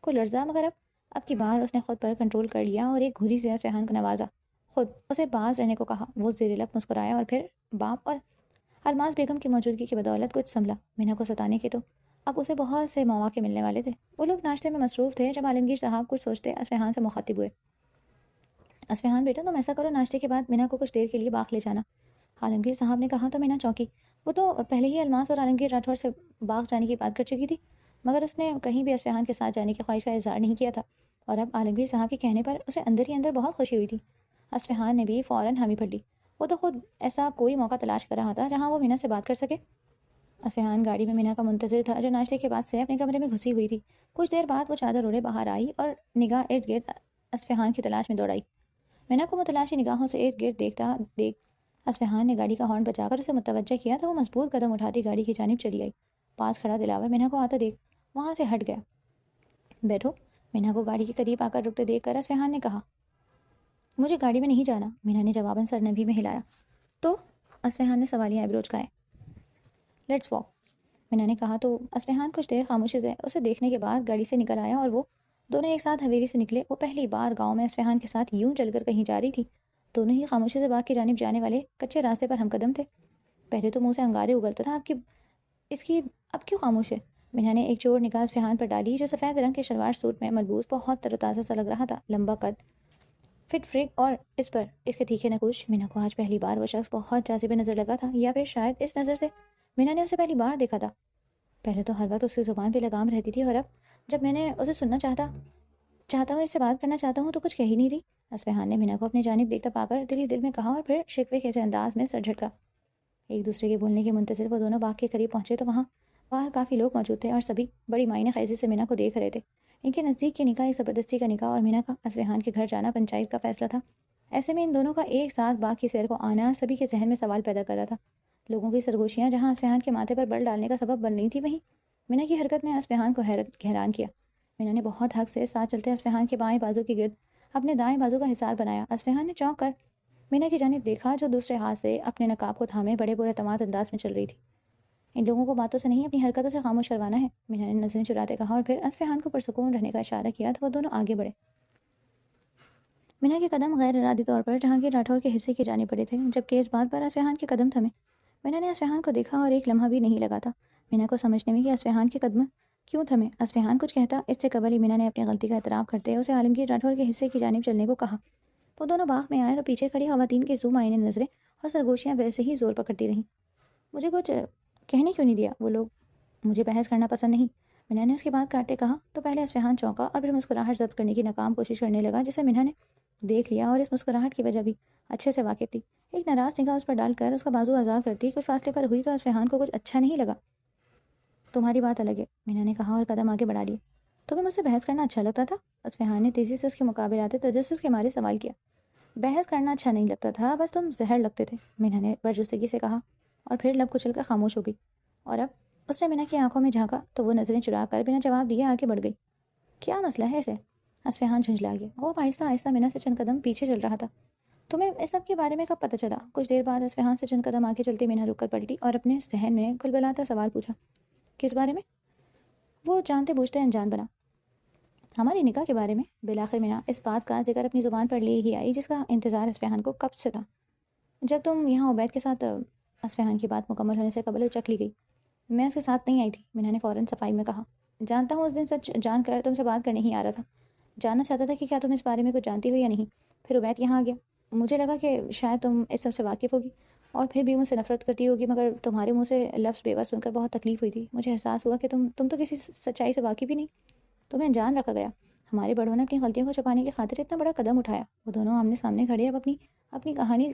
کو لرزا مگر اب کی بار اس نے خود پر کنٹرول کر لیا اور ایک گھوری سے اصفہان کو نوازا، خود اسے باز رہنے کو کہا۔ وہ زیر لب مسکرایا اور پھر باپ اور الماس بیگم کی موجودگی کی بدولت کچھ سنبھلا۔ مینا کو ستانے کے تو اب اسے بہت سے مواقع ملنے والے تھے۔ وہ لوگ ناشتے میں مصروف تھے جب عالمگیر صاحب کچھ سوچتے اصفہان سے مخاطب ہوئے۔ اصفہان بیٹا تم ایسا کرو، ناشتے کے بعد مینا کو کچھ دیر کے لیے باغ لے جانا۔ عالمگیر صاحب نے کہا تو مینا چونکی۔ وہ تو پہلے ہی الماس اور عالمگیر راٹھور سے باغ جانے کی بات کر چکی تھی مگر اس نے کہیں بھی اصفہان کے ساتھ جانے کی خواہش کا اظہار نہیں کیا تھا اور اب عالمگیر صاحب کے کہنے پر اسے اندر ہی اندر بہت خوشی ہوئی تھی۔ اصفہان نے بھی فوراً حامی بھر لی۔ وہ تو خود ایسا کوئی موقع تلاش کر رہا تھا جہاں وہ مینا سے بات کر سکے۔ اصفہان گاڑی میں مینا کا منتظر تھا جو ناشتے کے بعد سے اپنے کمرے میں گھسی ہوئی تھی۔ کچھ دیر بعد وہ چادر اوڑھے باہر آئی اور نگاہ ارد گرد اصفہان کی تلاش میں دوڑائی۔ مینا کو متلاشی نگاہوں سے ارد گرد دیکھ اصفہان نے گاڑی کا ہارن بجا کر اسے متوجہ کیا تو وہ مضبوط قدم اٹھاتی گاڑی کی جانب چلی آئی۔ پاس کھڑا دلاور مینا کو آتا دیکھ وہاں سے ہٹ گیا۔ بیٹھو، مینا کو گاڑی کے قریب آ کر رکتے دیکھ کر اصفہان نے کہا۔ مجھے گاڑی میں نہیں جانا، مینا نے جواباً سر نبھی میں ہلایا۔ تو اصفہان نے سوالیہ ایبرو اچکائے۔ لیٹس واک، مینا نے کہا تو اصفہان کچھ دیر خاموشی سے اسے دیکھنے کے بعد گاڑی سے نکل آیا اور وہ دونوں ایک ساتھ حویلی سے نکلے۔ وہ پہلی بار گاؤں میں اصفہان کے ساتھ یوں چل کر کہیں جا رہی تھی۔ دونوں ہی خاموشی سے باغ کی جانب جانے والے کچے راستے پر ہم قدم تھے۔ پہلے تو منہ سے انگارے اگلتا تھا اب کیوں خاموش ہے؟ مینا نے ایک چور نگاہ اصفہان پر ڈالی جو سفید رنگ کے شلوار سوٹ میں ملبوس بہت تر و تازہ سا لگ رہا تھا۔ لمبا قد، فٹ فرق اور اس پر اس کے تیکھے نقوش۔ مینا کو آج پہلی بار وہ شخص بہت جاذب نظر لگا تھا، یا پھر شاید اس نظر سے مینا نے اسے پہلی بار دیکھا تھا۔ پہلے تو ہر وقت اس کی زبان پہ لگام رہتی تھی اور اب جب میں نے اسے سننا چاہتا ہوں، اس سے بات کرنا چاہتا ہوں تو کچھ کہہ ہی نہیں رہی۔ اصفہان نے مینا کو اپنی جانب دیکھتا پا کر دل میں کہا اور پھر شکوے کے انداز میں سر جھٹکا۔ ایک دوسرے کے بولنے کے منتظر وہ دونوں باغ کے قریب پہنچے تو وہاں باہر کافی لوگ موجود تھے اور سبھی بڑی معنی خیزی سے مینا کو دیکھ رہے تھے۔ ان کے نزدیک کی نکاح ایک زبردستی کا نکاح اور مینا کا اصفہان کے گھر جانا پنچایت کا فیصلہ تھا۔ ایسے میں ان دونوں کا ایک ساتھ باغ کی سیر کو آنا سبھی کے ذہن میں سوال پیدا کر رہا تھا۔ لوگوں کی سرگوشیاں جہاں اصفہان کے ماتھے پر بل ڈالنے کا سبب بن رہی تھی، وہیں مینا کی حرکت نے اصفہان کو حیران کیا۔ مینا نے بہت حق سے ساتھ چلتے اصفہان کے بائیں بازو کے گرد اپنے دائیں بازو کا حصار بنایا۔ اصفہان نے چونک کر مینا کی جانب دیکھا جو دوسرے ہاتھ سے اپنے نقاب کو تھامے بڑے اعتماد انداز میں چل رہی تھی۔ ان لوگوں کو باتوں سے نہیں اپنی حرکتوں سے خاموش کروانا ہے، مینا نے نظریں چراتے کہا اور پھر اصفہان کو پرسکون رہنے کا اشارہ کیا تو وہ دونوں آگے بڑھے۔ مینا کے قدم غیر ارادی طور پر جہانگیر راٹھور کے حصے کی جانب بڑھے تھے جبکہ اس بات پر اصفہان کے قدم تھمے۔ مینا نے اصفہان کو دیکھا اور ایک لمحہ بھی نہیں لگا تھا مینا کو سمجھنے میں کہ اصفہان کے قدم کیوں تھمے۔ اصفہان کچھ کہتا اس سے قبل ہی مینا نے اپنی غلطی کا اعتراف کرتے اسے عالمگیر راٹھور کے حصے کی جانب چلنے کو کہا۔ وہ دونوں باغ میں آئے اور پیچھے کھڑی خواتین کی زوم آئینے نظریں اور سرگوشیاں ویسے ہی زور پکڑتی رہیں۔ مجھے کچھ کہنے کیوں نہیں دیا؟ وہ لوگ مجھے بحث کرنا پسند نہیں، منہا نے اس کی بات کاٹتے کہا تو پہلے اصفہان چونکا اور پھر مسکراہٹ ضبط کرنے کی ناکام کوشش کرنے لگا، جسے منہا نے دیکھ لیا اور اس مسکراہٹ کی وجہ بھی اچھے سے واقف تھی۔ ایک ناراض نگاہ اس پر ڈال کر اس کا بازو آزاد کرتی کچھ فاصلے پر ہوئی تو اصفہان کو کچھ اچھا نہیں لگا۔ تمہاری بات الگ ہے، منہا نے کہا اور قدم آگے بڑھا لیے۔ تمہیں مجھ سے بحث کرنا اچھا لگتا تھا؟ اصفہان نے تیزی سے اس کے مقابلے آتے تجسس کے مارے سوال کیا۔ بحث کرنا اچھا نہیں لگتا تھا، بس تم زہر لگتے تھے، منہا نے برجستگی سے کہا اور پھر لب کچل کر خاموش ہو گئی۔ اور اب اس نے منہا کی آنکھوں میں جھانکا تو وہ نظریں چرا کر بنا جواب دیے آگے بڑھ گئی۔ کیا مسئلہ ہے اسے؟ اصفہان جھنجھلا گیا۔ وہ آہستہ آہستہ منہا سے چند قدم پیچھے چل رہا تھا۔ تمہیں اس سب کے بارے میں کب پتہ چلا؟ کچھ دیر بعد اصفہان سے چند قدم آگے چلتے منہا رک کر پلٹی اور اپنے ذہن میں کھلبلاتا سوال پوچھا۔ کس بارے میں؟ وہ جانتے بوجھتے انجان بنا۔ ہماری نکاح کے بارے میں۔ بالآخر منہا اس بات کا ذکر اپنی زبان پر لے ہی آئی جس کا انتظار اصفہان کو کب سے تھا۔ جب تم یہاں عبید کے ساتھ، اصفہان کی بات مکمل ہونے سے قبل اچک لی گئی۔ میں اس کے ساتھ نہیں آئی تھی، منہا نے فوراً صفائی میں کہا۔ جانتا ہوں، اس دن سچ جان کر تم سے بات کرنے ہی آ رہا تھا۔ جاننا چاہتا تھا کہ کیا تم اس بارے میں کچھ جانتی ہو یا نہیں۔ پھر عبید یہاں آ گیا، مجھے لگا کہ شاید تم اس سب سے واقف ہوگی اور پھر بھی مجھ سے نفرت کرتی ہوگی، مگر تمہارے منہ سے لفظ بیوہ سن کر بہت تکلیف ہوئی تھی۔ مجھے احساس ہوا کہ تم تو کسی سچائی سے واقف ہی نہیں، تمہیں انجان رکھا گیا۔ ہمارے بڑوں نے اپنی غلطیوں کو چھپانے کی خاطر اتنا بڑا قدم اٹھایا۔ وہ دونوں آمنے سامنے کھڑے اب اپنی کہانی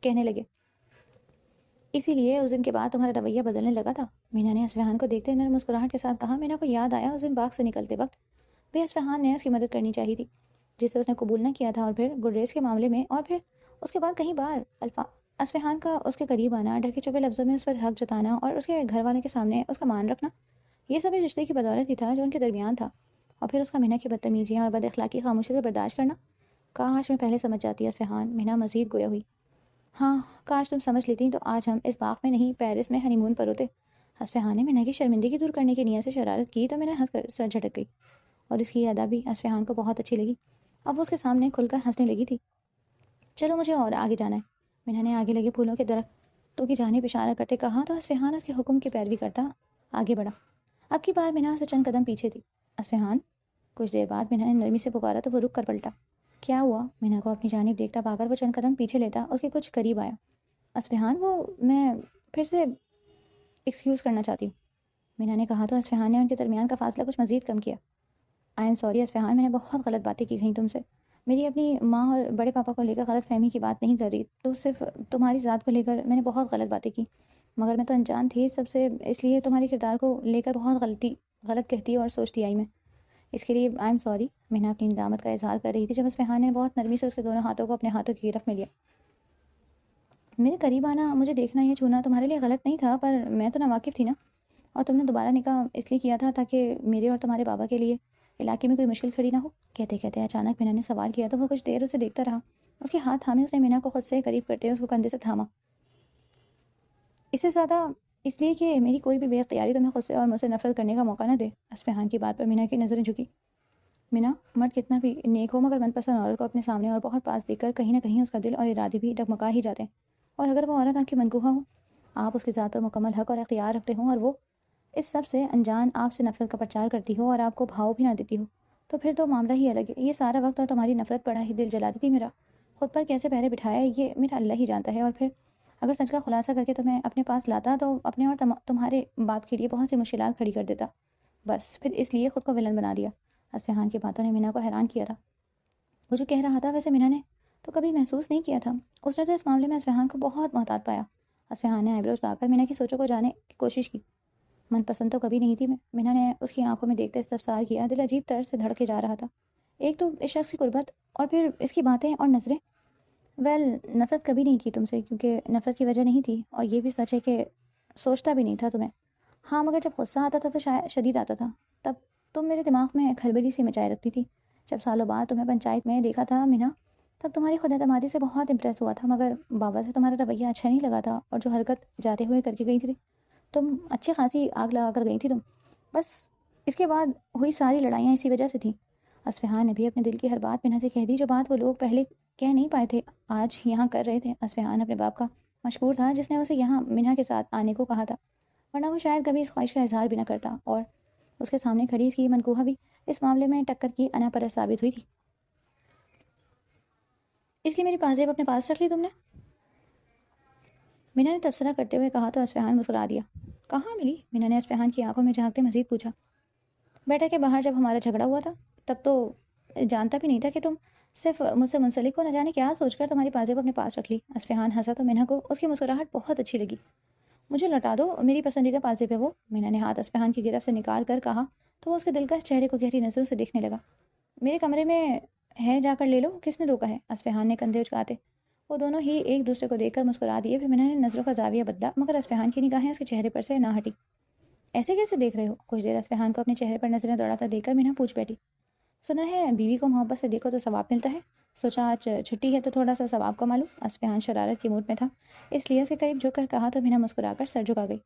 کہنے لگے۔ اسی لیے اس دن کے بعد تمہارا رویہ بدلنے لگا تھا، منہا نے اصفہان کو دیکھتے نرم مسکراہٹ کے ساتھ کہا۔ منہا کو یاد آیا اس دن باغ سے نکلتے وقت بھی اصفہان نے اس کی مدد کرنی چاہی تھی، جسے اس نے قبول نہ کیا تھا، اور پھر گریز کے معاملے میں، اور پھر اس کے بعد کئی بار اصفہان کا اس کے قریب آنا، ڈھکے چھپے لفظوں میں اس پر حق جتانا اور اس کے گھر والوں کے سامنے اس کا مان رکھنا، یہ سب اس رشتے کی بدولت ہی تھا جو ان کے درمیان تھا۔ اور پھر اس کا منہا کی بدتمیزیاں اور بد اخلاقی خاموشی سے برداشت کرنا۔ کاش میں پہلے سمجھ جاتی اصفہان، منہا مزید گویا ہوئی۔ ہاں کاش تم سمجھ لیتی تو آج ہم اس باغ میں نہیں پیرس میں ہنی مون پر ہوتے۔ اصفہان نے منہا کی شرمندگی دور کرنے کی نیت سے شرارت کی تو منہا ہنس کر سر جھٹک گئی، اور اس کی ادا بھی اصفہان کو بہت اچھی لگی۔ اب وہ اس کے سامنے کھل کر ہنسنے لگی تھی۔ چلو مجھے اور آگے جانا ہے، منہا نے آگے لگے پھولوں کے درختوں کی جانب اشارہ کرتے کہا تو اصفہان اس کے حکم کی پیروی کرتا آگے بڑھا۔ اب کی بار منہا سے چند قدم پیچھے تھی۔ اصفہان، کچھ دیر بعد منہا نے نرمی سے پکارا تو وہ رک کر پلٹا۔ کیا ہوا؟ منہا کو اپنی جانب دیکھتا پا کر وہ چند قدم پیچھے لیتا اس کے کچھ قریب آیا۔ اصفہان، میں پھر سے ایکسکیوز کرنا چاہتی ہوں، منہا نے کہا تو اصفہان نے ان کے درمیان کا فاصلہ کچھ مزید کم کیا۔ آئی ایم سوری اصفہان، میں نے بہت غلط باتیں کی گئیں تم سے۔ میری اپنی ماں اور بڑے پاپا کو لے کر غلط فہمی کی بات نہیں کر رہی، تو صرف تمہاری ذات کو لے کر میں نے بہت غلط باتیں کی، مگر میں تو انجان تھی سب سے، اس لیے تمہاری کردار کو لے کر بہت غلط کہتی اور سوچتی آئی میں، اس کے لیے آئی ایم سوری۔ منہا اپنی ندامت کا اظہار کر رہی تھی جب اصفہان نے بہت نرمی سے اس کے دونوں ہاتھوں کو اپنے ہاتھوں کی گرفت میں لیا۔ میرے قریب آنا، مجھے دیکھنا یا چھونا تمہارے لیے غلط نہیں تھا، پر میں تو ناواقف تھی نا، اور تم نے دوبارہ نکاح اس لیے کیا تھا تاکہ میرے اور تمہارے بابا کے لیے علاقے میں کوئی مشکل کھڑی نہ ہو۔ کہتے کہتے اچانک منہا نے سوال کیا تو وہ کچھ دیر اسے دیکھتا رہا۔ اس کے ہاتھ تھامے اس نے منہا کو خود سے قریب کرتے ہوئے اس کو کندھے سے تھاما۔ اس سے زیادہ اس لیے کہ میری کوئی بھی بے اختیاری تمہیں خود سے اور مجھ سے نفرت کرنے کا موقع نہ دے۔ اصفہان کی بات پر منہا کی نظریں جھکی۔ منہا، مرد کتنا بھی نیک ہو مگر من پسند عورت کو اپنے سامنے اور بہت پاس دیکھ کر کہیں نہ کہیں اس کا دل اور ارادے بھی ڈگمگا ہی جاتے ہیں، اور اگر وہ عورت آپ کی منقوہ ہو، آپ اس کی ذات پر مکمل حق اور اختیار رکھتے ہوں، اور وہ اس سب سے انجان آپ سے نفرت کا پرچار کرتی ہو اور آپ کو بھاؤ بھی نہ دیتی ہو، تو پھر تو معاملہ ہی الگ ہے۔ یہ سارا وقت اور تمہاری نفرت بڑا ہی دل جلا دیتی میرا، خود پر کیسے پہرے بٹھایا یہ میرا اللہ ہی جانتا ہے، اور پھر اگر سچ کا خلاصہ کر کے تمہیں اپنے پاس لاتا تو اپنے اور تمہارے باپ کے لیے بہت سی مشکلات کھڑی کر دیتا، بس پھر اس لیے خود کو ولن بنا دیا۔ اصفہان کی باتوں نے منہا کو حیران کیا تھا۔ وہ جو کہہ رہا تھا ویسے منہا نے تو کبھی محسوس نہیں کیا تھا۔ اس نے تو اس معاملے میں اصفہان کو بہت محتاط پایا۔ اصفہان نے آئیبروز لا کر منہا کی سوچوں کو جانے کی کوشش کی۔ من پسند تو کبھی نہیں تھی میں، منہا نے اس کی آنکھوں میں دیکھتے استفسار کیا۔ دل عجیب طرز سے دھڑکے جا رہا تھا، ایک تو اس شخص کی قربت اور پھر اس کی باتیں اور نظریں۔ نفرت کبھی نہیں کی تم سے، کیونکہ نفرت کی وجہ نہیں تھی، اور یہ بھی سچ ہے کہ سوچتا بھی نہیں تھا تمہیں۔ ہاں مگر جب غصہ آتا تھا تو شاید شدید آتا تھا، تب تم میرے دماغ میں کھلبلی سی مچائے رکھتی تھی۔ جب سالوں بعد تمہیں پنچایت میں دیکھا تھا منہا، تب تمہاری خود اعتمادی سے بہت امپریس ہوا تھا، مگر بابا سے تمہارا رویہ اچھا نہیں لگا تھا، اور جو حرکت جاتے ہوئے کر کے گئی تھی تم، اچھی خاصی آگ لگا کر گئی تھی تم، بس اس کے بعد ہوئی ساری لڑائیاں اسی وجہ سے تھیں۔ اصفہان نے بھی اپنے دل کی ہر بات منہا سے کہہ دی، جو بات وہ لوگ پہلے کہہ نہیں پائے تھے آج یہاں کر رہے تھے۔ اصفہان اپنے باپ کا مشکور تھا جس نے اسے یہاں منہا کے ساتھ آنے کو کہا تھا، ورنہ وہ شاید کبھی اس خواہش کا اظہار بھی نہ کرتا، اور اس کے سامنے کھڑی اس کی منقوہ بھی اس معاملے میں ٹکر کی انا پرست ثابت ہوئی تھی۔ اس لیے میری پازیب اپنے پاس رکھ لی تم نے، منہا نے تبصرہ کرتے ہوئے کہا تو اصفہان مسکرا دیا۔ کہاں ملی؟ مینا نے اصفہان کی آنکھوں میں جھانکتے مزید پوچھا۔ بیٹا کے باہر جب ہمارا جھگڑا ہوا تھا تب تو جانتا بھی نہیں تھا کہ تم صرف مجھ سے منسلک ہو، نہ جانے کیا سوچ کر تمہاری پازیب اپنے پاس رکھ لی۔ اصفہان ہنسا تو مینا کو اس کی مسکراہٹ بہت اچھی لگی۔ مجھے لوٹا دو، میری پسندیدہ پازیب ہے وہ، مینا نے ہاتھ اصفہان کی گرفت سے نکال کر کہا تو وہ اس کے دلکش چہرے کو گہری نظروں سے دیکھنے لگا۔ میرے کمرے میں ہے، جا کر لے لو، کس نے روکا ہے؟ اصفہان نے کندھے اچکاتے۔ وہ دونوں ہی ایک دوسرے کو دیکھ کر مسکرا دیے۔ پھر مینا نے نظروں کا زاویہ بدلا، مگر اصفہان کی نگاہیں اس کے چہرے پر سے نہ ہٹی۔ ایسے کیسے دیکھ رہے ہو؟ کچھ دیر اصفہان کو اپنے چہرے پر نظریں دوڑاتا دیکھ کر مینا پوچھ بیٹھی۔ سنا ہے بیوی کو محبت سے دیکھو تو ثواب ملتا ہے، سوچا آج چھٹی ہے تو تھوڑا سا ثواب کما لوں۔ اصفہان شرارت کے موڈ میں تھا، اس لیے اس کے قریب جھک کر کہا تو مینا مسکرا کر سر جھکا گئی۔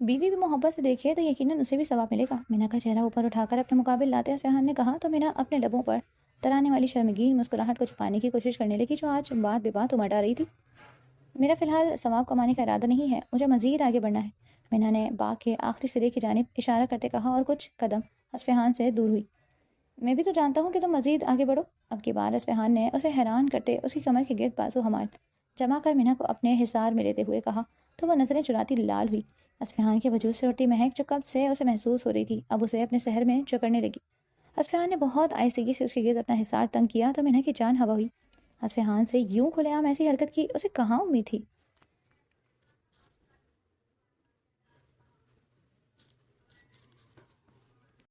بیوی بھی محبت سے دیکھے تو یقیناً اسے بھی ثواب ملے گا، مینا کا چہرہ اوپر اٹھا کر اپنے مقابل لاتے اصفہان نے کہا تو مینا اپنے لبوں پر ترانے والی شرمگین مسکراہٹ کو چھپانے کی کوشش کرنے لگی جو آج بات بے بات امڑ آ رہی تھی۔ میرا فی الحال ثواب کمانے کا ارادہ نہیں ہے، مجھے مزید آگے بڑھنا ہے، مینا نے باغ کے آخری سرے کی جانب اشارہ کرتے کہا اور کچھ قدم اصفہان سے دور ہوئی۔ میں بھی تو جانتا ہوں کہ تم مزید آگے بڑھو۔ اب کی بار اصفہان نے اسے حیران کرتے اس کی کمر کے گرد بازو حمال جما کر مینا کو اپنے حصار میں لیتے ہوئے کہا تو وہ نظریں چراتی لال ہوئی۔ اصفہان کے وجود سے اڑتی مہک جو کب سے اسے محسوس ہو رہی تھی اب اسے اپنے سحر میں جکڑنے لگی۔ اصفہان نے بہت آہستگی سے اس کے گرد اپنا حصار تنگ کیا تو مینا کی جان ہوا ہوئی۔ اصفہان سے یوں کھلے عام ایسی حرکت کی اسے کہاں امید تھی؟